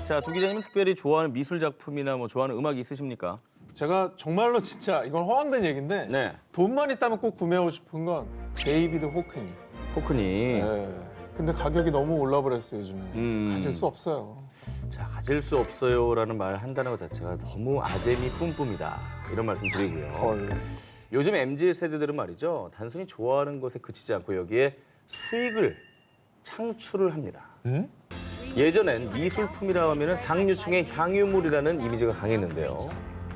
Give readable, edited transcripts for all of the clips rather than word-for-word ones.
자, 두 기자님은 특별히 좋아하는 미술 작품이나 뭐 좋아하는 음악이 있으십니까? 제가 정말로 진짜 이건 허황된 얘기인데 네. 돈만 있다면 꼭 구매하고 싶은 건 데이비드 호크니. 호크니. 네. 근데 가격이 너무 올라버렸어요 요즘에. 가질 수 없어요. 자, 가질 수 없어요라는 말 한다는 것 자체가 너무 아재미 뿜뿜이다. 이런 말씀 드리고요. 헐. 요즘 MZ 세대들은 말이죠. 단순히 좋아하는 것에 그치지 않고 여기에 수익을 창출을 합니다. 예전엔 미술품이라 하면 상류층의 향유물이라는 이미지가 강했는데요.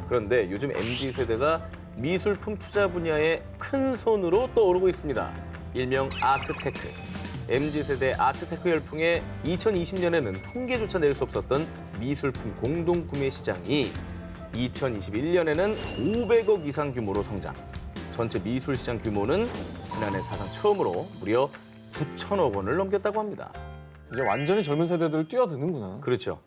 그런데 요즘 MZ 세대가 미술품 투자 분야에 큰 손으로 떠오르고 있습니다. 일명 아트테크. MZ 세대 아트테크 열풍에 2020년에는 통계조차 낼 수 없었던 미술품 공동 구매 시장이 2021년에는 500억 이상 규모로 성장. 전체 미술 시장 규모는 지난해 사상 처음으로 무려 9천억 원을 넘겼다고 합니다. 이제 완전히 젊은 세대들을 뛰어드는구나. 그렇죠.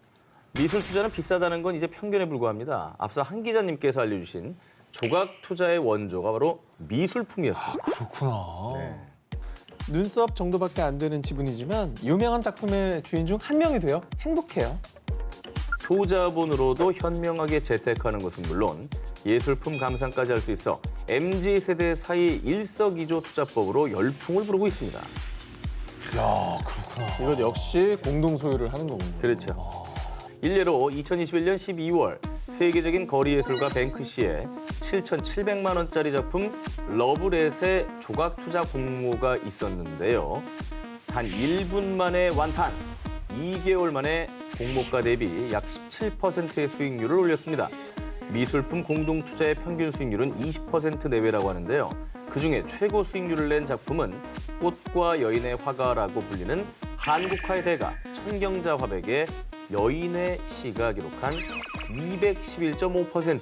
미술 투자는 비싸다는 건 이제 편견에 불과합니다. 앞서 한 기자님께서 알려주신 조각 투자의 원조가 바로 미술품이었습니다. 그렇구나. 네. 눈썹 정도밖에 안 되는 지분이지만 유명한 작품의 주인 중 한 명이 돼요. 행복해요. 소자본으로도 현명하게 재테크하는 것은 물론 예술품 감상까지 할 수 있어 MZ 세대 사이 일석이조 투자법으로 열풍을 부르고 있습니다. 야, 그렇구나. 이것 역시 공동 소유를 하는 거군요. 그렇죠. 일례로 2021년 12월 세계적인 거리예술가 뱅크시의 7,700만 원짜리 작품 러브렛의 조각 투자 공모가 있었는데요. 단 1분 만에 완판, 2개월 만에 공모가 대비 약 17%의 수익률을 올렸습니다. 미술품 공동 투자의 평균 수익률은 20% 내외라고 하는데요. 그중에 최고 수익률을 낸 작품은 꽃과 여인의 화가라고 불리는 한국화의 대가 천경자 화백의 여인의 시가 기록한 211.5%.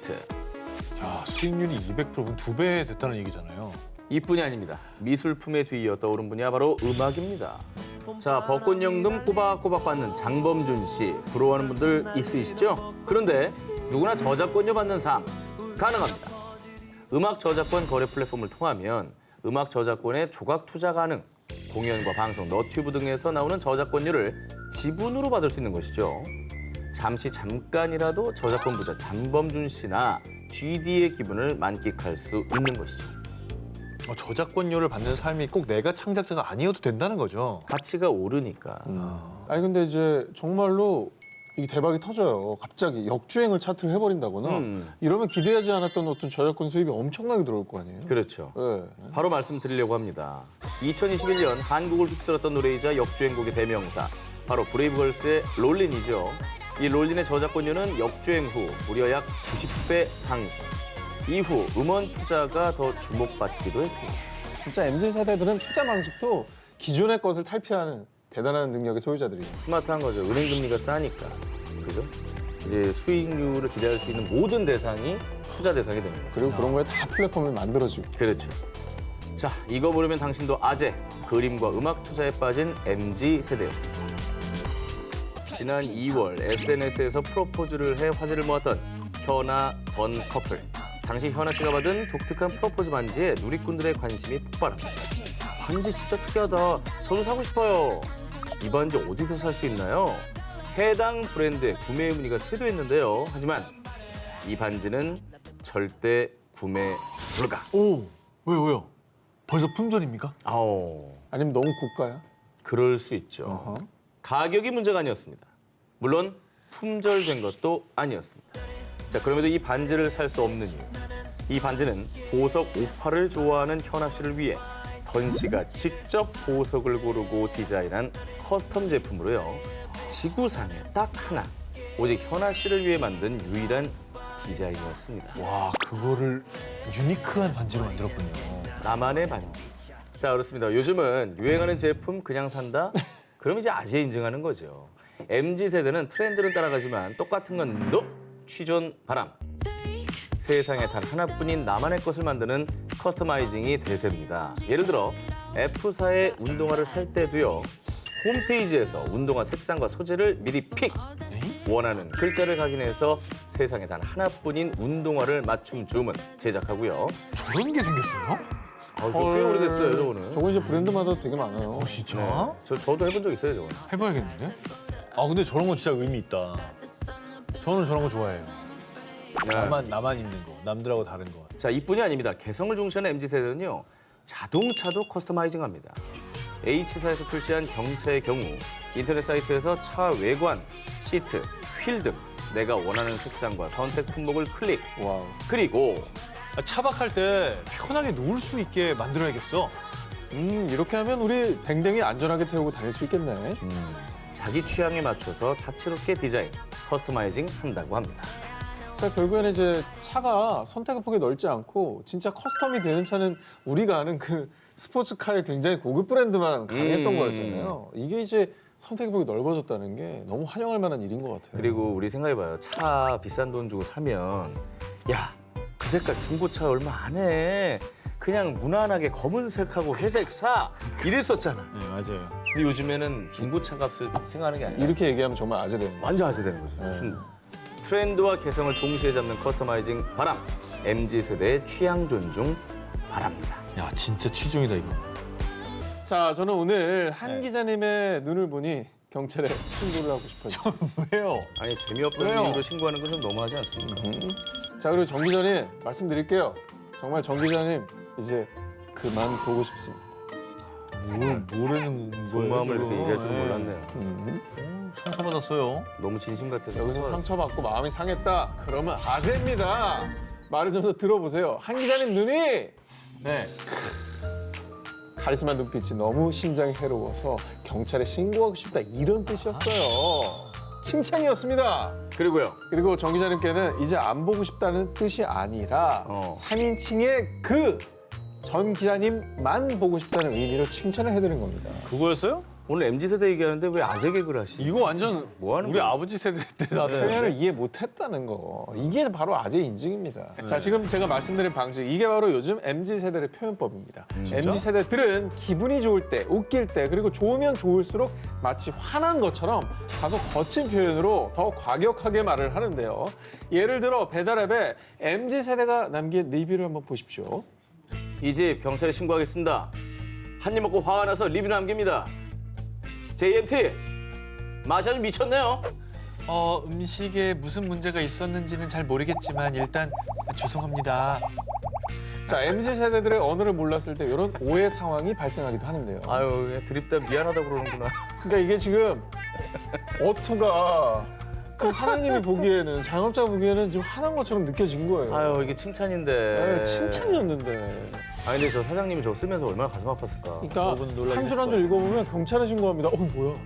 자, 수익률이 200%면 2배 됐다는 얘기잖아요. 이뿐이 아닙니다. 미술품에 뒤이어 떠오른 분야 바로 음악입니다. 자, 벚꽃연금 꼬박꼬박 받는 장범준 씨 부러워하는 분들 있으시죠? 그런데 누구나 저작권료 받는 삶 가능합니다. 음악 저작권 거래 플랫폼을 통하면 음악 저작권에 조각 투자 가능, 공연과 방송, 너튜브 등에서 나오는 저작권료를 지분으로 받을 수 있는 것이죠. 잠깐이라도 저작권 부자 장범준 씨나 GD의 기분을 만끽할 수 있는 것이죠. 저작권료를 받는 삶이 꼭 내가 창작자가 아니어도 된다는 거죠. 가치가 오르니까. 아니 근데 이제 정말로 이 대박이 터져요. 갑자기 역주행을 차트를 해버린다거나 이러면 기대하지 않았던 어떤 저작권 수입이 엄청나게 들어올 거 아니에요? 그렇죠. 네. 바로 말씀드리려고 합니다. 2021년 한국을 휩쓸었던 노래이자 역주행곡의 대명사, 바로 브레이브걸스의 롤린이죠. 이 롤린의 저작권료는 역주행 후 무려 약 90배 상승. 이후 음원 투자가 더 주목받기도 했습니다. 진짜 MZ 세대들은 투자 방식도 기존의 것을 탈피하는 대단한 능력의 소유자들이에요. 스마트한 거죠. 은행 금리가 싸니까. 그죠? 이제 수익률을 기대할 수 있는 모든 대상이 투자 대상이 됩니다. 그리고 그런 거에 다 플랫폼을 만들어주고. 그렇죠. 자, 이거 모르면 당신도 아재, 그림과 음악 투자에 빠진 MZ 세대였습니다. 지난 2월 SNS에서 프로포즈를 해 화제를 모았던 현아, 던 커플. 당시 현아 씨가 받은 독특한 프로포즈 반지에 누리꾼들의 관심이 폭발합니다. 반지 진짜 특이하다. 저도 사고 싶어요. 이 반지 어디서 살 수 있나요? 해당 브랜드의 구매 문의가 쇄도했는데요. 하지만 이 반지는 절대 구매 불가. 오, 왜요? 벌써 품절입니까? 아오, 아니면 너무 고가야? 그럴 수 있죠. 어허. 가격이 문제가 아니었습니다. 물론 품절된 것도 아니었습니다. 자, 그럼에도 이 반지를 살 수 없는 이유. 이 반지는 보석 오파를 좋아하는 현아 씨를 위해 던 씨가 직접 보석을 고르고 디자인한 커스텀 제품으로요. 지구상에 딱 하나, 오직 현아 씨를 위해 만든 유일한 디자인이었습니다. 와, 그거를 유니크한 반지로 만들었군요. 나만의 반지. 자, 그렇습니다. 요즘은 유행하는 제품 그냥 산다? 그럼 이제 아재 인증하는 거죠. MZ세대는 트렌드를 따라가지만 똑같은 건 NO! 취존 바람. 세상에 단 하나뿐인 나만의 것을 만드는 커스터마이징이 대세입니다. 예를 들어 F사의 운동화를 살 때도요. 홈페이지에서 운동화 색상과 소재를 미리 픽! 원하는 글자를 각인해서 세상에 단 하나뿐인 운동화를 맞춤 주문 제작하고요. 저런 게 생겼어요? 꽤 오래됐어요, 저거는. 저거 이제 브랜드마다 되게 많아요. 진짜? 저도 해본 적 있어요, 저거는. 해봐야겠는데? 아 근데 저런 건 진짜 의미 있다. 저는 저런 거 좋아해요. 네. 나만 입는 거, 남들하고 다른 거. 자, 이뿐이 아닙니다. 개성을 중시하는 MZ세대는요. 자동차도 커스터마이징합니다. H사에서 출시한 경차의 경우 인터넷 사이트에서 차 외관, 시트, 휠 등 내가 원하는 색상과 선택 품목을 클릭. 와우. 그리고 차박할 때 편하게 누울 수 있게 만들어야겠어. 이렇게 하면 우리 댕댕이 안전하게 태우고 다닐 수 있겠네. 자기 취향에 맞춰서 다채롭게 디자인, 커스터마이징 한다고 합니다. 그러니까 결국에는 이제 차가 선택의 폭이 넓지 않고 진짜 커스텀이 되는 차는 우리가 아는 그 스포츠카의 굉장히 고급 브랜드만 가능했던 거였잖아요. 이게 이제 선택의 폭이 넓어졌다는 게 너무 환영할 만한 일인 것 같아요. 그리고 우리 생각해봐요. 차 비싼 돈 주고 사면 야, 그 색깔 중고차 얼마 안 해. 그냥 무난하게 검은색하고 회색 사. 이랬었잖아. 네 맞아요. 근데 요즘에는 중고차 값을 생각하는 게 아니라 이렇게 얘기하면 정말 아재되는 거예요. 완전 하세되는 거죠. 무슨 트렌드와 개성을 동시에 잡는 커스터마이징 바람. MZ세대의 취향 존중 바랍니다. 야 진짜 취중이다 이거. 자, 저는 오늘 한 네. 기자님의 눈을 보니 경찰에 신고를 하고 싶어요. 왜요? 아니 재미없다는 왜요? 이유로 신고하는 건 좀 너무하지 않습니까? 자, 그리고 정 기자님 말씀드릴게요. 정말 정 기자님 이제 그만 보고 싶습니다. 모르는 거예요. 속마음을 이렇게 지금. 얘기할 줄 네. 몰랐네요. 상처받았어요. 너무 진심 같아서. 여기서 상처받고 마음이 상했다. 그러면 아재입니다. 말을 좀 더 들어보세요. 한 기자님 눈이 네. 카리스마 눈빛이 너무 심장이 해로워서 경찰에 신고하고 싶다 이런 뜻이었어요. 칭찬이었습니다. 그리고요. 그리고 정 기자님께는 이제 안 보고 싶다는 뜻이 아니라 3인칭의 그 전 기자님만 보고 싶다는 의미로 칭찬을 해드린 겁니다. 그거였어요? 오늘 MZ세대 얘기하는데 왜 아재 개그를 하시지? 이거 완전 뭐 하는 우리 거야? 아버지 세대 때 나도 표현을 이해 못했다는 거. 이게 바로 아재 인증입니다. 자, 지금 제가 말씀드린 방식 이게 바로 요즘 MZ세대의 표현법입니다. MZ세대들은 기분이 좋을 때, 웃길 때, 그리고 좋으면 좋을수록 마치 화난 것처럼 다소 거친 표현으로 더 과격하게 말을 하는데요. 예를 들어 배달앱에 MZ세대가 남긴 리뷰를 한번 보십시오. 이 집 경찰에 신고하겠습니다. 한 입 먹고 화가 나서 리뷰 남깁니다. JMT 맛이 아주 미쳤네요. 음식에 무슨 문제가 있었는지는 잘 모르겠지만 일단 죄송합니다. 자, MZ세대들의 언어를 몰랐을 때 이런 오해 상황이 발생하기도 하는데요. 아유 그냥 드립다 미안하다 그러는구나. 그러니까 이게 지금 어투가 그 사장님이 보기에는 자영업자가 보기에는 좀 화난 것처럼 느껴진 거예요. 아유 이게 칭찬인데. 네, 칭찬이었는데. 아 근데 저 사장님이 저거 쓰면서 얼마나 가슴 아팠을까. 그러니까 저분 놀라긴 한 줄 한 줄 읽어보면 경찰에 신고합니다. 뭐야?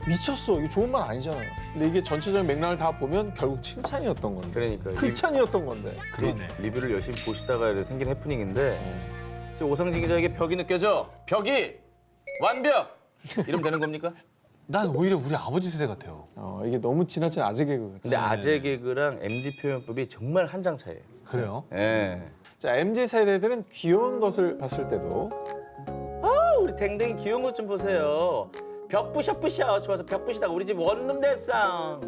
미쳤어. 이거 좋은 말 아니잖아요. 근데 이게 전체적인 맥락을 다 보면 결국 칭찬이었던 건데. 그러니까 극찬이었던 건데. 그러네. 리뷰를 열심히 보시다가 생긴 해프닝인데 지금 오상진 기자에게 벽이 느껴져. 벽이 완벽. 이러면 되는 겁니까? 난 오히려 우리 아버지 세대 같아요. 이게 너무 지나친 아재 개그 같아요. 근데 아재 개그랑 MZ 표현법이 정말 한 장 차이예요. 그래요? 예. 자, MZ 세대들은 귀여운 것을 봤을 때도 우리 댕댕이 귀여운 것 좀 보세요. 벽 부셔 좋아서 벽 부시다가 우리 집 원룸 됐어.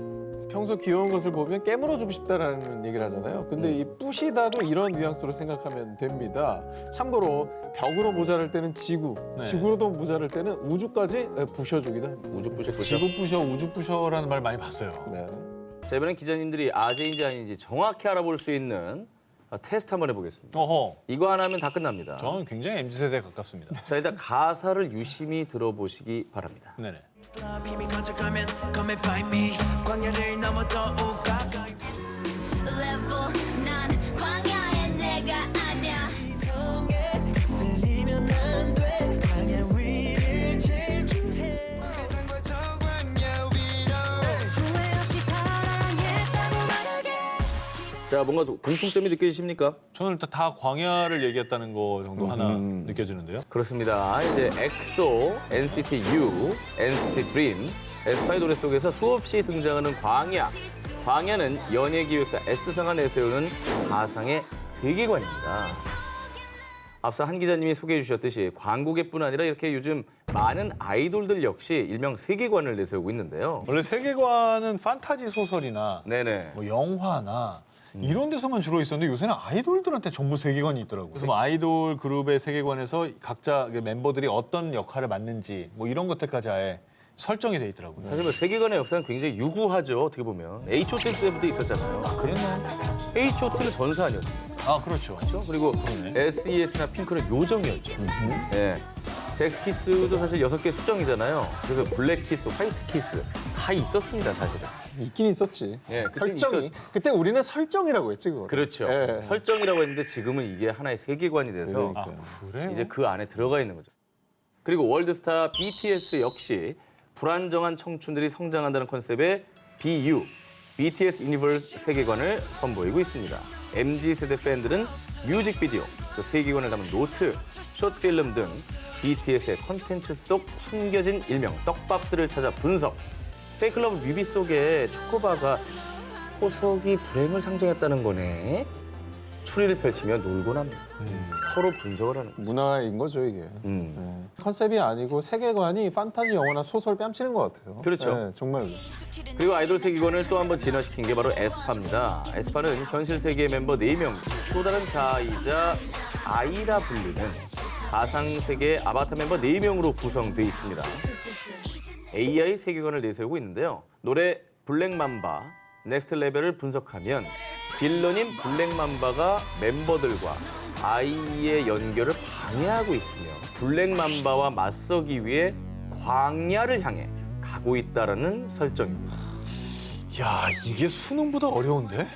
평소 귀여운 것을 보면 깨물어주고 싶다라는 얘기를 하잖아요. 근데 이 뿌시다도 이런 뉘앙스로 생각하면 됩니다. 참고로 벽으로 모자랄 때는 지구, 네. 지구로도 모자랄 때는 우주까지 부셔주기도 합니다. 우주 부셔. 지구 부셔, 우주 부셔라는 말 많이 봤어요. 네. 자 이번엔 기자님들이 아재인지 아닌지 정확히 알아볼 수 있는 테스트 한번 해보겠습니다. 어허. 이거 하나 하면 다 끝납니다. 저는 굉장히 MZ 세대에 가깝습니다. 자 일단 가사를 유심히 들어보시기 바랍니다. 네네. 힘이 거쳐가면 come and find me 광야를 넘어 더욱 가까이 level 난 광야의 내가 아냐 성에 쓸리면 안돼 광야 위를 질주해 세상과 저 광야 위로 후회 없이 사랑했다고 말하게 자 뭔가 공통점이 느껴지십니까? 저는 일단 다 광야를 얘기했다는 거 정도 하나 느껴지는데요. 그렇습니다. 이제 엑소, NCT U, NCT DREAM, 에스파의 노래 속에서 수없이 등장하는 광야. 광야는 연예기획사 S사가 내세우는 가상의 세계관입니다. 앞서 한 기자님이 소개해 주셨듯이 광고계뿐 아니라 이렇게 요즘 많은 아이돌들 역시 일명 세계관을 내세우고 있는데요. 원래 세계관은 판타지 소설이나 네네. 뭐 영화나 이런 데서만 주로 있었는데 요새는 아이돌들한테 전부 세계관이 있더라고요. 그래서 뭐 아이돌 그룹의 세계관에서 각자 멤버들이 어떤 역할을 맡는지 뭐 이런 것들까지 아예 설정이 돼 있더라고요. 사실 뭐 세계관의 역사는 굉장히 유구하죠. 어떻게 보면 H.O.T 때부터 있었잖아요. 그랬나? H.O.T는 전사 아니었어요. 아 그렇죠. 그렇죠? 그리고 SES나 핑크는 요정이었죠. 예. 잭스키스도 사실 6개 수정이잖아요. 그래서 블랙키스, 화이트키스 다 있었습니다, 사실은. 있긴 있었지. 예, 그때 설정이. 그때 우리는 설정이라고 했지 그거. 그렇죠. 예. 설정이라고 했는데 지금은 이게 하나의 세계관이 돼서 그러니까. 그래요? 이제 그 안에 들어가 있는 거죠. 그리고 월드스타 BTS 역시 불안정한 청춘들이 성장한다는 컨셉의 BU, BTS 유니버스 세계관을 선보이고 있습니다. MZ세대 팬들은 뮤직비디오, 또 세계관을 담은 노트, 숏필름 등 BTS의 콘텐츠 속 숨겨진 일명 떡밥들을 찾아 분석. 페이클러브 뮤비 속에 초코바가 호석이 불행을 상징했다는 거네. 추리를 펼치며 놀곤 합니다. 서로 분석을 하는 거죠. 문화인 거죠 이게. 컨셉이 아니고 세계관이 판타지 영화나 소설 뺨치는 것 같아요. 그렇죠. 네, 정말. 그리고 아이돌 세계관을 또 한 번 진화시킨 게 바로 에스파입니다. 에스파는 현실 세계의 멤버 4명, 또 다른 자아이자 아이라 불리는 가상 세계의 아바타 멤버 4명으로 구성돼 있습니다. AI 세계관을 내세우고 있는데요. 노래 블랙맘바, 넥스트 레벨을 분석하면 빌런인 블랙맘바가 멤버들과 아이의 연결을 방해하고 있으며 블랙맘바와 맞서기 위해 광야를 향해 가고 있다라는 설정입니다. 야 이게 수능보다 어려운데?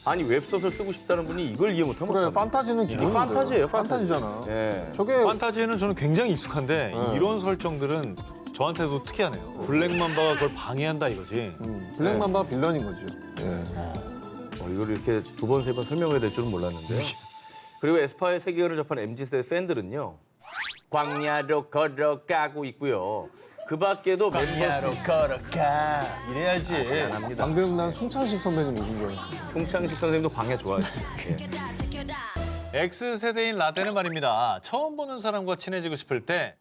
아니 웹소설 쓰고 싶다는 분이 이걸 이해 못하면 그래 어떡합니까? 판타지는 이게 기본인데. 판타지예요, 판타지. 판타지잖아. 예. 저게 판타지에는 저는 굉장히 익숙한데 이런 설정들은 저한테도 특이하네요. 블랙맘바가 그걸 방해한다 이거지. 블랙맘바 빌런인 거죠. 예. 이걸 이렇게 2번, 3번 설명을 해야 될 줄은 몰랐는데요. 그리고 에스파의 세계관을 접한 MZ세대 팬들은요. 광야로 걸어가고 있고요. 그 밖에도 광야로 걸어가 이래야지. 합니다. 방금 난 송창식 선배님 오신 거예요. 송창식 선생님도 광야 좋아하시죠. 예. X세대인 라떼는 말입니다. 처음 보는 사람과 친해지고 싶을 때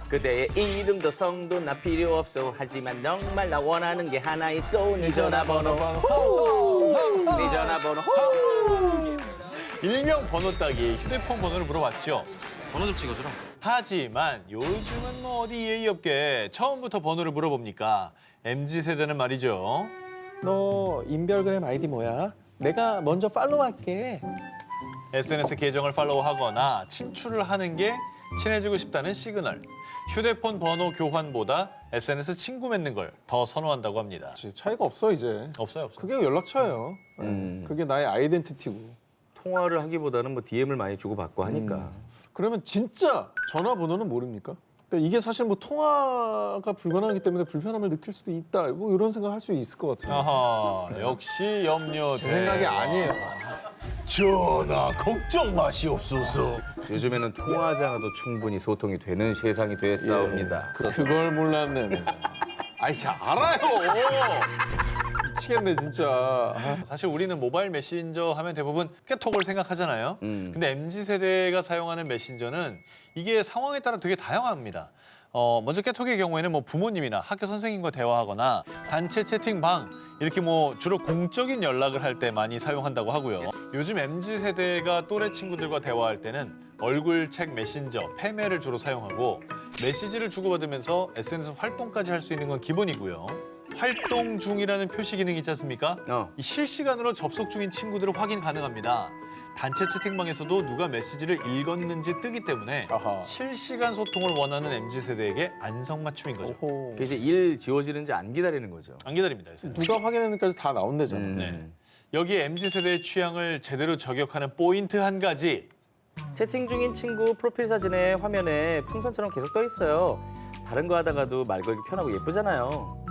그대의 이름도 성도 나 필요 없어. 하지만 정말 나 원하는 게 하나 있어. 네 전화번호. 네 전화번호. 일명 번호 따기 휴대폰 번호를 물어봤죠. 번호 좀 찍어주라. 하지만 요즘은 뭐 어디 예의 없게 처음부터 번호를 물어봅니까? MZ세대는 말이죠. 너 인별그램 아이디 뭐야? 내가 먼저 팔로우할게. SNS 계정을 팔로우하거나 친추를 하는 게 친해지고 싶다는 시그널. 휴대폰 번호 교환보다 SNS 친구 맺는 걸 더 선호한다고 합니다. 차이가 없어 이제. 없어요, 없어요. 그게 연락처예요. 그게 나의 아이덴티티고. 통화를 하기보다는 뭐 DM을 많이 주고받고 하니까. 그러면 진짜 전화번호는 모릅니까? 그러니까 이게 사실 뭐 통화가 불가능하기 때문에 불편함을 느낄 수도 있다. 뭐 이런 생각 할 수 있을 것 같아요. 아하, 역시 염려. 제 생각이 아니에요. 전하, 걱정 마시옵소서. 요즘에는 통화하지 않아도 충분히 소통이 되는 세상이 됐사옵니다. 그걸 몰랐네. 아이, 잘 알아요. 미치겠네 진짜. 사실 우리는 모바일 메신저 하면 대부분 깨톡을 생각하잖아요. 근데 MZ세대가 사용하는 메신저는 이게 상황에 따라 되게 다양합니다. 먼저 깨톡의 경우에는 뭐 부모님이나 학교 선생님과 대화하거나 단체 채팅방 이렇게 뭐 주로 공적인 연락을 할 때 많이 사용한다고 하고요. 요즘 MZ세대가 또래 친구들과 대화할 때는 얼굴책 메신저, 페메를 주로 사용하고 메시지를 주고받으면서 SNS 활동까지 할 수 있는 건 기본이고요. 활동 중이라는 표시 기능이 있지 않습니까? 이 실시간으로 접속 중인 친구들을 확인 가능합니다. 단체 채팅방에서도 누가 메시지를 읽었는지 뜨기 때문에 아하. 실시간 소통을 원하는 MZ세대에게 안성맞춤인 거죠. 오호. 그게 이제 일 지워지는지 안 기다리는 거죠. 안 기다립니다. 요새. 누가 확인했는지까지 다 나온대잖아. 네. 여기에 MZ세대의 취향을 제대로 저격하는 포인트 한 가지. 채팅 중인 친구 프로필 사진에 화면에 풍선처럼 계속 떠 있어요. 다른 거 하다가도 말 걸기 편하고 예쁘잖아요.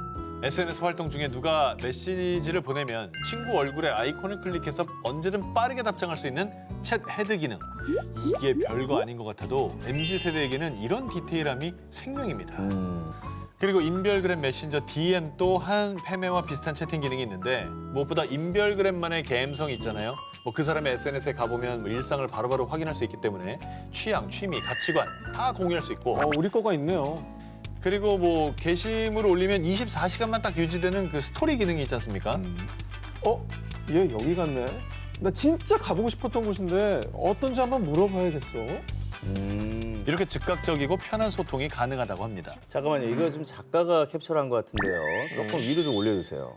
SNS 활동 중에 누가 메시지를 보내면 친구 얼굴에 아이콘을 클릭해서 언제든 빠르게 답장할 수 있는 챗 헤드 기능. 이게 별거 아닌 것 같아도 MZ세대에게는 이런 디테일함이 생명입니다. 그리고 인별그램 메신저 DM 또한 페메와 비슷한 채팅 기능이 있는데 무엇보다 인별그램만의 감성이 있잖아요. 뭐 그 사람의 SNS에 가보면 뭐 일상을 바로바로 확인할 수 있기 때문에 취향, 취미, 가치관 다 공유할 수 있고 우리 거가 있네요. 그리고 뭐 게시물을 올리면 24시간만 딱 유지되는 그 스토리 기능이 있지 않습니까? 얘 여기 갔네. 나 진짜 가보고 싶었던 곳인데 어떤지 한번 물어봐야겠어. 이렇게 즉각적이고 편한 소통이 가능하다고 합니다. 잠깐만요. 이거 좀 작가가 캡처한 것 같은데요. 조금 위로 좀 올려주세요.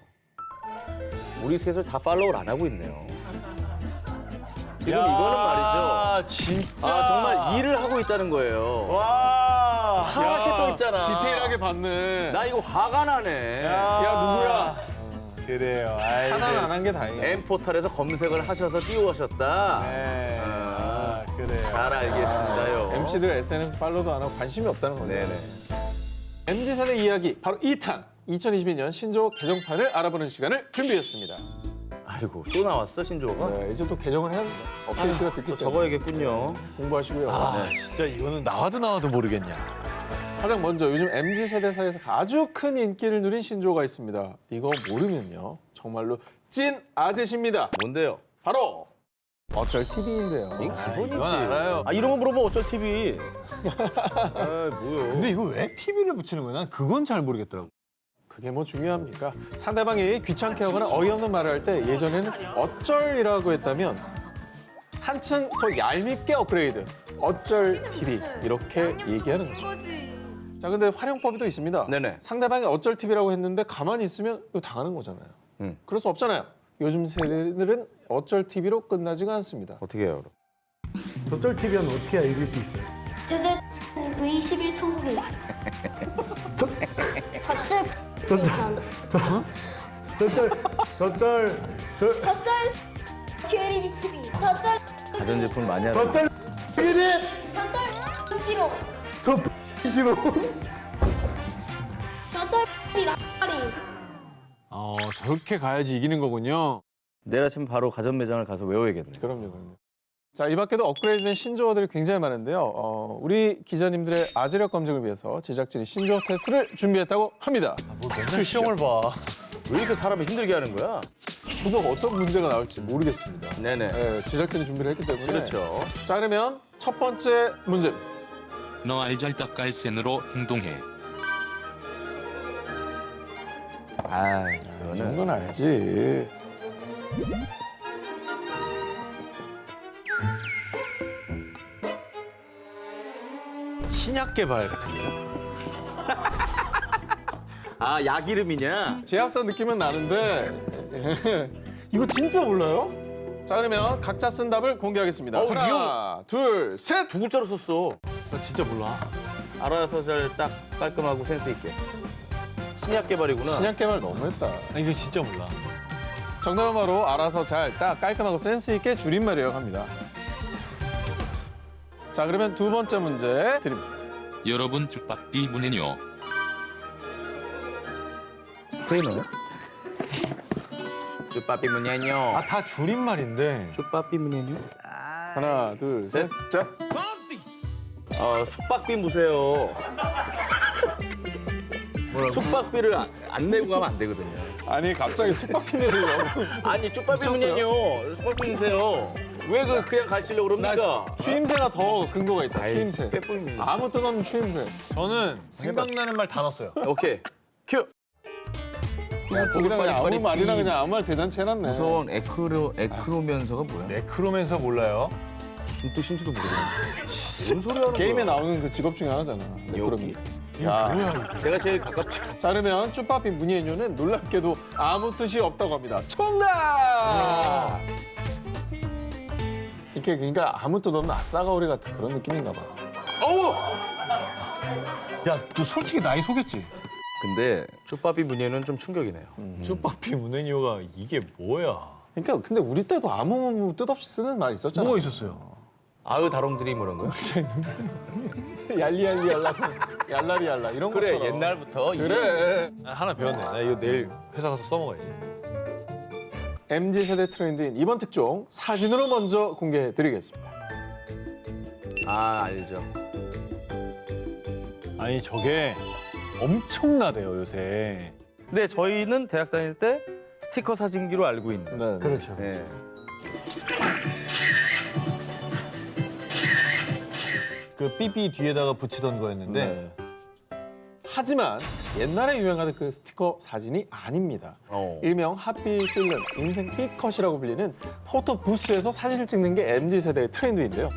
우리 셋을 다 팔로우를 안 하고 있네요. 지금 이거는 말이죠. 진짜. 아, 정말 일을 하고 있다는 거예요. 와. 파랗게 떠 있잖아. 디테일하게 봤네. 나 이거 화가 나네. 야, 그래요. 차단 안 한 게 다행이야. M포탈에서 검색을 하셔서 띄워오셨다. 네. 그래요. 잘 알겠습니다요. MC들 SNS 팔로우도 안 하고 관심이 없다는 거죠. 네네. MZ세대 이야기 바로 2탄 2022년 신조어 개정판을 알아보는 시간을 준비했습니다. 아이고, 또 나왔어, 신조어가? 네, 이제 또 개정을 해야 합니다. 업데이트가 됐기 또 때문에 적어야겠군요. 공부하시고요. 아, 진짜 이거는 나와도 모르겠냐. 가장 먼저 요즘 MZ세대 사이에서 아주 큰 인기를 누린 신조어가 있습니다. 이거 모르면요. 정말로 찐 아재십니다. 뭔데요? 바로 어쩔 TV인데요. 이건 기본이지. 이건 알아요. 아, 이런 거 물어보면 어쩔 TV. 아, 뭐요? 근데 이거 왜 TV를 붙이는 거야? 난 그건 잘 모르겠더라고. 그게 뭐 중요합니까? 상대방이 귀찮게 하거나 어이없는 말을 할 때 예전에는 어쩔이라고 했다면 한층 더 얄밉게 업그레이드. 어쩔 TV 이렇게 얘기하는 거죠. 자, 근데 활용법이 또 있습니다. 네네. 상대방이 어쩔 TV라고 했는데 가만히 있으면 이거 당하는 거잖아요. 그럴 수 없잖아요. 요즘 세대들은 어쩔 TV로 끝나지가 않습니다. 어떻게 해요, 그럼? 저쩔 TV 하면 어떻게 해야 이길 수 있어요? 저저 V11 청소기. 저쩔 저쩔 저쩔 QLED TV. 저쩔 가전제품 많이 하는 저쩔 끼리 저쩔 싫어. 저 싫어. 저쩔 라리. 저렇게 가야지 이기는 거군요. 내일 아침 바로 가전 매장을 가서 외워야겠네. 그럼요. 자, 이 밖에도 업그레이드된 신조어들이 굉장히 많은데요. 우리 기자님들의 아재력 검증을 위해서 제작진이 신조어 테스트를 준비했다고 합니다. 맨날 시험을 봐. 왜 이렇게 사람을 힘들게 하는 거야? 저도 어떤 문제가 나올지 모르겠습니다. 네네. 네, 제작진이 준비를 했기 때문에. 그렇죠. 자, 그러면 첫 번째 문제. 너 알잘딱깔센으로 행동해. 아, 이런 이거는 건 알지. 신약 개발 같은 거요? 아, 약 이름이냐? 제약사 느낌은 나는데 이거 진짜 몰라요? 자, 그러면 각자 쓴 답을 공개하겠습니다. 어우, 하나, 둘, 셋. 두 글자로 썼어. 나 진짜 몰라. 알아서 잘 딱 깔끔하고 센스 있게. 신약 개발이구나. 신약 개발 너무했다. 나 이거 진짜 몰라. 정답은 바로 알아서 잘 딱 깔끔하고 센스 있게 줄임말이라고 합니다. 자, 그러면 두 번째 문제 드립니다. 여러분 죽밥디 문해뇨. 스페인어요? 쭈빠삐 문야뇨. 다 줄임말인데. 쭈빠삐 문야뇨? 하나, 둘, 셋. 자, 숙박비 무세요. 숙박비를 안 내고 가면 안 되거든요. 아니 갑자기 숙박비 내세요. 아니, 쭈빠삐 미쳤어요? 문야뇨. 숙박비 무세요. 왜 그냥 가르치려고 그럽니까? 추임새가 더 근거가 있다. 아이, 추임새. 빼뿌리네. 아무 뜻 없는 추임새. 저는 생각나는 말 다 넣었어요. 오케이. 큐. 야, 거기다 그냥 아무 빨리, 말이나 빨리. 그냥 아무 말 대잔치 해놨네. 무서운 에크로면서가 뭐야? 네크로맨서 몰라요? 무슨 뜻인지도 모르겠는데. 뭔 소리 하는 거야? 게임에 나오는 그 직업 중에 하나잖아. 네크로맨스. 야, 제가 제일 가깝죠. 자, 그러면 쭈빠삐 문예뇨는 놀랍게도 아무 뜻이 없다고 합니다. 정답! 이렇게 그러니까 아무 뜻 없는 아싸가오리 같은 그런 느낌인가 봐. 야, 너 솔직히 나이 속였지? 근데 쭈빠삐 문예는 좀 충격이네요. 쭈빠삐 문해뇨가 이게 뭐야? 그러니까 근데 우리 때도 아무 뜻 없이 쓰는 말 있었잖아. 뭐가 있었어요? 아으 다롱들이 뭐 이런 거? 얄리얄리 얄라서 얄라리 얄라 이런 그래, 것처럼. 옛날부터 그래. 하나 배웠네. 나 이거 내일 회사 가서 써먹어야지. MZ세대 트렌드인 이번 특종 사진으로 먼저 공개해드리겠습니다. 아, 알죠. 아니, 저게 엄청나대요, 요새. 근데 저희는 대학 다닐 때 스티커 사진기로 알고 있는. 네. 그렇죠. 네. 그 삐삐 뒤에다가 붙이던 거였는데 네. 하지만 옛날에 유행하던 그 스티커 사진이 아닙니다. 일명 핫비 필름, 인생 삐컷이라고 불리는 포토 부스에서 사진을 찍는 게 MZ세대의 트렌드인데요.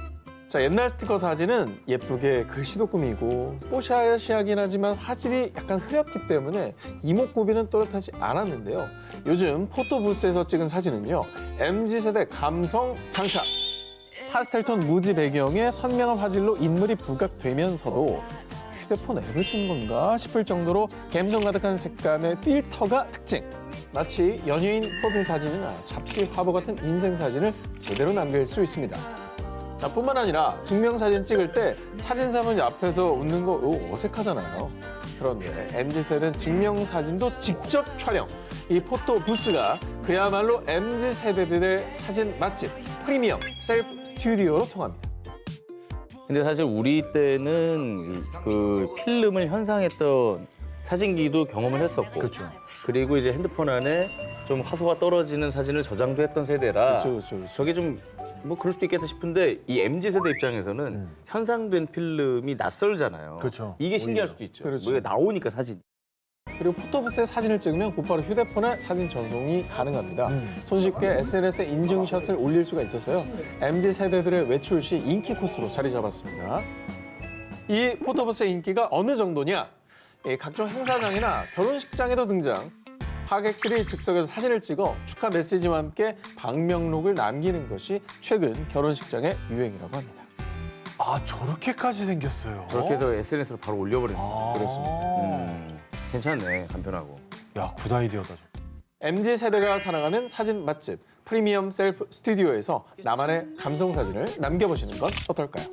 자, 옛날 스티커 사진은 예쁘게 글씨도 꾸미고 뽀샤시하긴 하지만 화질이 약간 흐렸기 때문에 이목구비는 또렷하지 않았는데요. 요즘 포토부스에서 찍은 사진은요. MZ세대 감성 장착. 파스텔톤 무지 배경에 선명한 화질로 인물이 부각되면서도 휴대폰 앱을 쓴 건가 싶을 정도로 감성 가득한 색감의 필터가 특징. 마치 연예인 프로필 사진이나 잡지 화보 같은 인생 사진을 제대로 남길 수 있습니다. 자, 뿐만 아니라 증명사진 찍을 때 사진사분 앞에서 웃는 거 이거 어색하잖아요. 그런데 MZ세대는 증명사진도 직접 촬영. 이 포토부스가 그야말로 MZ세대들의 사진 맛집 프리미엄 셀프 스튜디오로 통합니다. 근데 사실 우리 때는 그 필름을 현상했던 사진기도 경험을 했었고, 그리고 이제 핸드폰 안에 좀 화소가 떨어지는 사진을 저장도 했던 세대라 그렇죠. 저게 좀 뭐 그럴 수도 있겠다 싶은데 이 MZ세대 입장에서는 현상된 필름이 낯설잖아요. 그렇죠. 이게 신기할 수도 있죠. 그렇죠. 뭐 나오니까 사진. 그리고 포토부스에 사진을 찍으면 곧바로 휴대폰에 사진 전송이 가능합니다. 손쉽게 SNS에 인증샷을 올릴 수가 있어서요. MZ세대들의 외출 시 인기 코스로 자리 잡았습니다. 이 포토부스의 인기가 어느 정도냐? 각종 행사장이나 결혼식장에도 등장. 하객들이 즉석에서 사진을 찍어 축하 메시지와 함께 방명록을 남기는 것이 최근 결혼식장의 유행이라고 합니다. 아, 저렇게까지 생겼어요. 그렇게 해서 SNS로 바로 올려버리는 거. 그렇습니다. 괜찮네, 간편하고. 야, 굿 아이디어다. MZ세대가 사랑하는 사진 맛집 프리미엄 셀프 스튜디오에서 나만의 감성 사진을 남겨보시는 건 어떨까요?